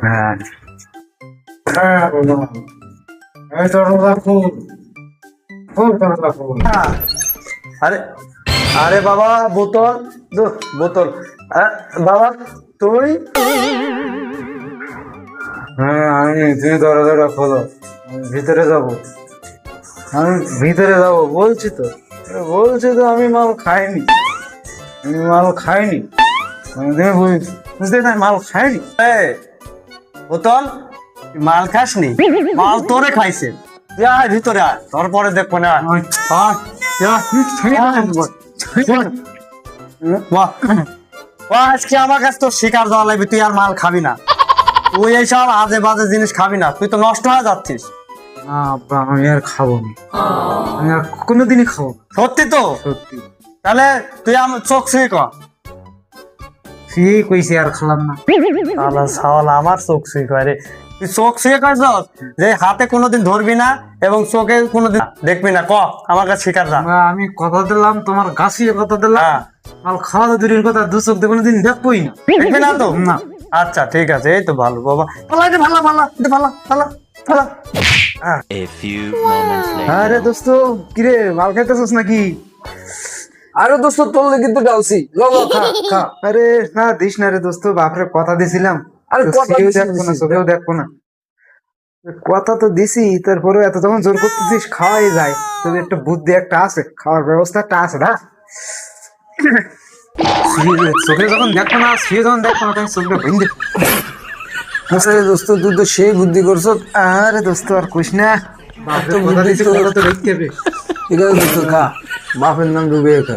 হ্যাঁ হ্যাঁ বাবা, এই তো রোজা ফুল ফুল তো রোজা ফুল। আরে আরে বাবা, বোতল বোতল। বাবা তুই? হ্যাঁ তুমি দরজাটা খোলো, আমি ভিতরে যাব। আমি ভিতরে যাব বলছি তো, আমি মাল খাইনি, আমি মাল খাইনি। তুমি বুঝতে না, মাল খাইনি। বোতল, তুই মাল খাসনি? মাল তোরে খাইছে। তুই আয় ভিতরে আয়, তোর পরে দেখবো না। আজকে আমার কাছে তো শিকার দেওয়া লাগবে, তুই আর মাল খাবি না। তুই এইসব আজে বাজে জিনিস খাবি না, তুই তো নষ্ট হয়ে যাচ্ছিস। না আব্বা, আমি আর খাবো না, আমি আর কোনোদিনই খাবো না। সত্যি তো? সত্যি তাহলে তুই আমার চোখ ছুঁয়ে কর। ঠিক কইছি, আর খেলাম না। আমার চোখ ছুঁয়ে কয় রে। তুই চোখ ছুঁয়ে কর যে হাতে কোনোদিন ধরবি না এবং চোখে কোনোদিন দেখবি না। ক আমার কাছে শিকার যা। আমি কথা দিলাম, তোমার গাছিয়ে কথা দিলাম, হ্যাঁ, মাল খাওয়া তো দূরের কথা, দু চোখ দিয়ে কোনোদিন দেখবোই না। দেখবি না তো? না। আচ্ছা ঠিক আছে, এই তো ভালো বাবা। ফালা এটা, ফালা ফালা এটা, ফালা ফালা ফালা। A few moments later. আরে দোস্ত, কিরে মাল খাইতেছিস নাকি? আরে দোস্ত, তোর লেগে তো ডালছি, খা। আরে না দিস না রে দোস্ত, বাপরে কথা দিছিলাম। আরে তো কথা সেও দিছিস, দেখবো না, চোখেও দেখবো না। কথা তো দিছি, তারপরে এত যখন জোর করতেছিস, খাওয়াই যায়। তবে একটা বুদ্ধি একটা আছে, খাওয়ার ব্যবস্থা একটা আছে না। চোখে যখন দেখবো না, সে যখন দেখবো না, তখন চোখটা ভেঙে। আরে দোস্ত, তুই তো সেই বুদ্ধি করছ। আরে দোস্ত আর কইস না, বাপরে তো কথা বুদ্ধি দিছি, তো- কথা তো দেখতে হবে। ঠিক আছে দোস্ত, খা, বাপের নাম ডুবে খা।